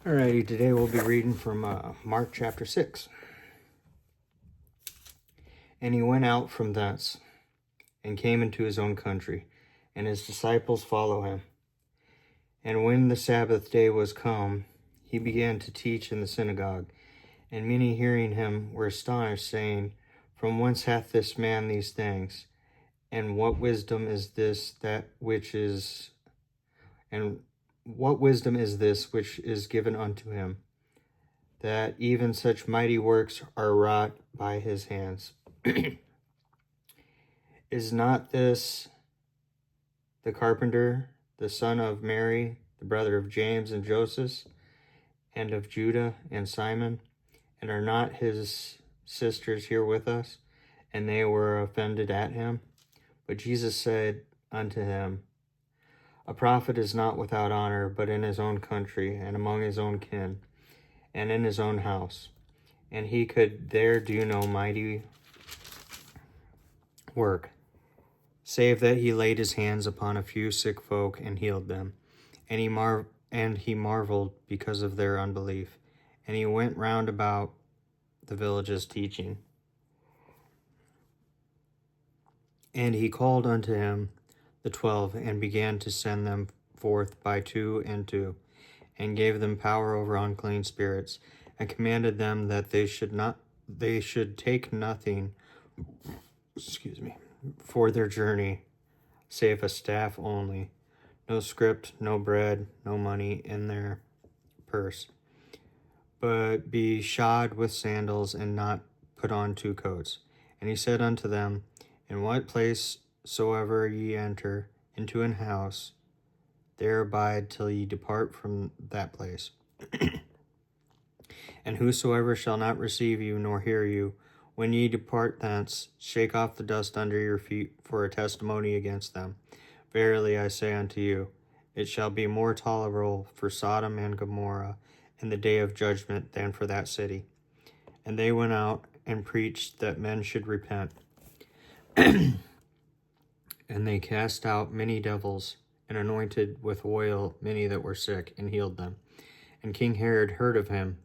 Alrighty, today we'll be reading from Mark chapter 6. And he went out from thence, and came into his own country, and his disciples follow him. And when the Sabbath day was come, he began to teach in the synagogue. And many hearing him were astonished, saying, From whence hath this man these things? And what wisdom is this which is given unto him, that even such mighty works are wrought by his hands? Is not this the carpenter, the son of Mary, the brother of James and Joseph, and of Judah and Simon? And are not his sisters here with us? And they were offended at him. But Jesus said unto him, A prophet is not without honor, but in his own country, and among his own kin, and in his own house. And he could there do no mighty work, save that he laid his hands upon a few sick folk and healed them. And he marveled because of their unbelief. And he went round about the villages teaching. And he called unto him the 12, and began to send them forth by 2 and 2, and gave them power over unclean spirits, and commanded them that they should take nothing, for their journey, save a staff only, no scrip, no bread, no money in their purse, but be shod with sandals, and not put on 2 coats. And he said unto them, In what place soever ye enter into an house, there abide till ye depart from that place. And whosoever shall not receive you nor hear you, when ye depart thence, shake off the dust under your feet for a testimony against them. Verily I say unto you, it shall be more tolerable for Sodom and Gomorrah in the day of judgment than for that city. And they went out and preached that men should repent. And they cast out many devils, and anointed with oil many that were sick, and healed them. And King Herod heard of him,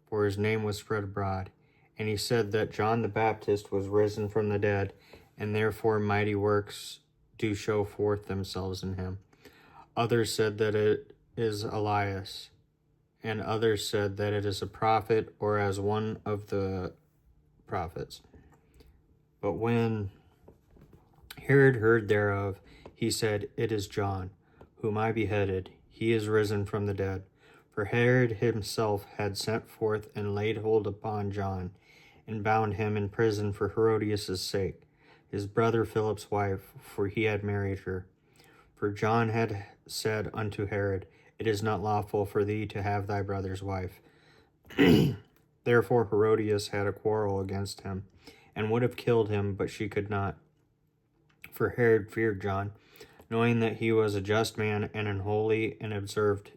for his name was spread abroad. And he said that John the Baptist was risen from the dead, and therefore mighty works do show forth themselves in him. Others said that it is Elias, and others said that it is a prophet, or as one of the prophets. But when Herod heard thereof, he said, It is John, whom I beheaded. He is risen from the dead. For Herod himself had sent forth and laid hold upon John, and bound him in prison for Herodias' sake, his brother Philip's wife, for he had married her. For John had said unto Herod, It is not lawful for thee to have thy brother's wife. Therefore Herodias had a quarrel against him, and would have killed him, but she could not. For Herod feared John, knowing that he was a just man and an holy, and observed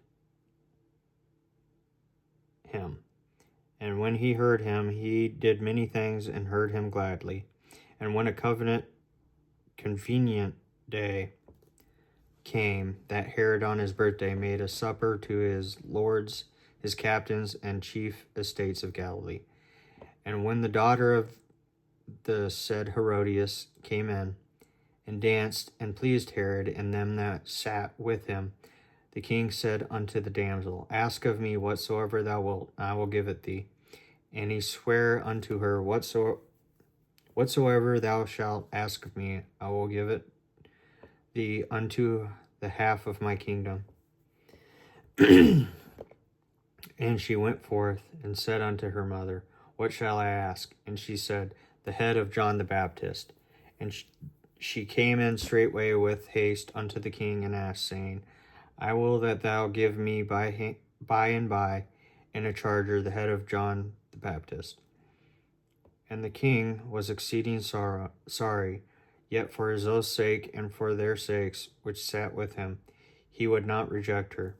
him. And when he heard him, he did many things, and heard him gladly. And when a convenient day came, that Herod on his birthday made a supper to his lords, his captains, and chief estates of Galilee. And when the daughter of the said Herodias came in, and danced, and pleased Herod and them that sat with him, the king said unto the damsel, Ask of me whatsoever thou wilt, I will give it thee. And he sware unto her, Whatsoever thou shalt ask of me, I will give it thee unto the half of my kingdom. And she went forth, and said unto her mother, What shall I ask? And she said, The head of John the Baptist. And she came in straightway with haste unto the king, and asked, saying, I will that thou give me by and by in a charger the head of John the Baptist. And the king was exceeding sorry, yet for his oath's sake and for their sakes which sat with him, he would not reject her.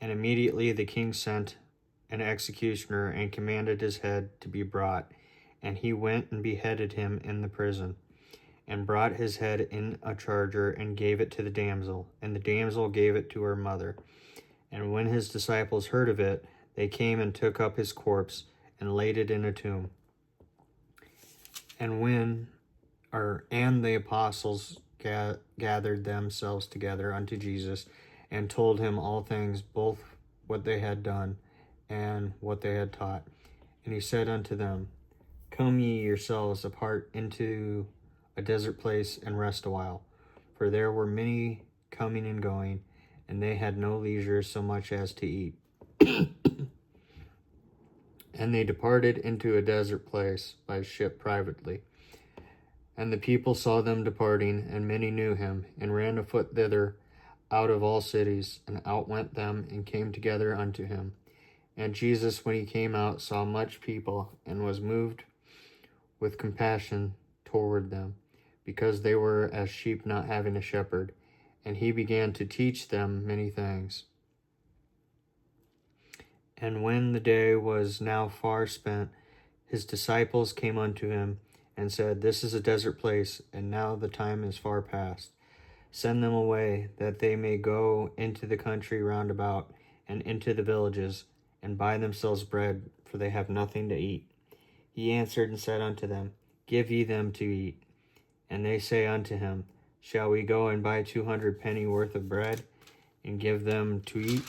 And immediately the king sent an executioner, and commanded his head to be brought. And he went and beheaded him in the prison, and brought his head in a charger, and gave it to the damsel, and the damsel gave it to her mother. And when his disciples heard of it, they came and took up his corpse and laid it in a tomb. And the apostles gathered themselves together unto Jesus and told him all things, both what they had done and what they had taught. And he said unto them, Come ye yourselves apart into a desert place and rest a while. For there were many coming and going, and they had no leisure so much as to eat. And they departed into a desert place by ship privately. And the people saw them departing, and many knew him, and ran afoot thither out of all cities, and outwent them, and came together unto him. And Jesus, when he came out, saw much people, and was moved with compassion toward them, because they were as sheep not having a shepherd. And he began to teach them many things. And when the day was now far spent, his disciples came unto him, and said, This is a desert place, and now the time is far past. Send them away, that they may go into the country round about, and into the villages, and buy themselves bread, for they have nothing to eat. He answered and said unto them, Give ye them to eat. And they say unto him, Shall we go and buy 200 penny worth of bread, and give them to eat?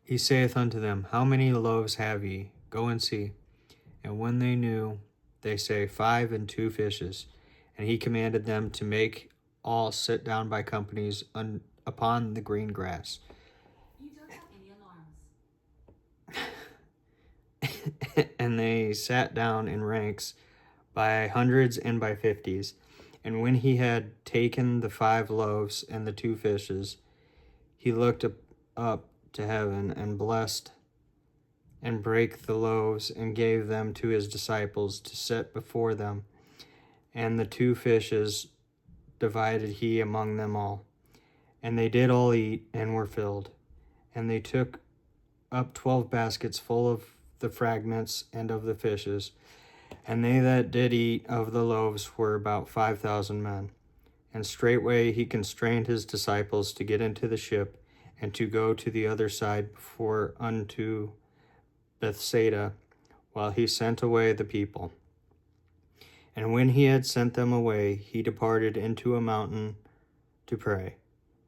He saith unto them, How many loaves have ye? Go and see. And when they knew, they say, 5 and 2 fishes. And he commanded them to make all sit down by companies upon the green grass. You don't have any alarms. And they sat down in ranks by hundreds and by 50s. And when he had taken the 5 loaves and the 2 fishes, he looked up to heaven and blessed and brake the loaves and gave them to his disciples to set before them. And the 2 fishes divided he among them all. And they did all eat and were filled. And they took up 12 baskets full of the fragments and of the fishes. And they that did eat of the loaves were about 5,000 men. And straightway he constrained his disciples to get into the ship, and to go to the other side before unto Bethsaida, while he sent away the people. And when he had sent them away, he departed into a mountain to pray.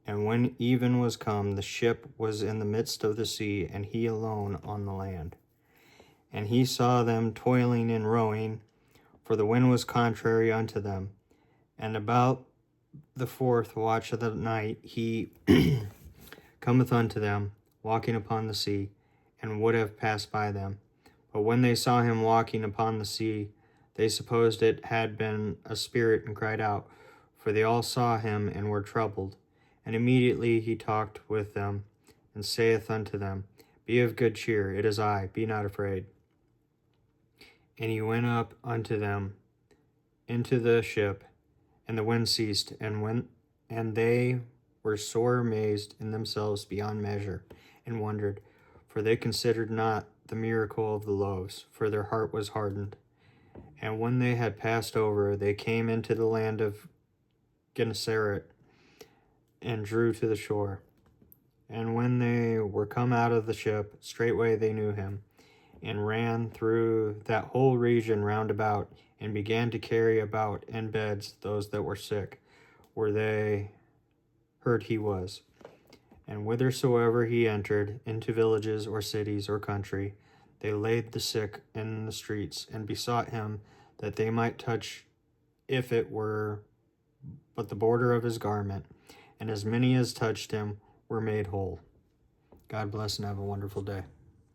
And when even was come, the ship was in the midst of the sea, and he alone on the land. And he saw them toiling and rowing, for the wind was contrary unto them. And about the 4th watch of the night he cometh unto them, walking upon the sea, and would have passed by them. But when they saw him walking upon the sea, they supposed it had been a spirit, and cried out, for they all saw him and were troubled. And immediately he talked with them, and saith unto them, Be of good cheer, it is I, be not afraid. And he went up unto them into the ship, and the wind ceased, and they were sore amazed in themselves beyond measure, and wondered, for they considered not the miracle of the loaves, for their heart was hardened. And when they had passed over, they came into the land of Gennesaret, and drew to the shore. And when they were come out of the ship, straightway they knew him, and ran through that whole region round about, and began to carry about in beds those that were sick, where they heard he was. And whithersoever he entered, into villages or cities or country, they laid the sick in the streets, and besought him that they might touch, if it were but the border of his garment. And as many as touched him were made whole. God bless and have a wonderful day.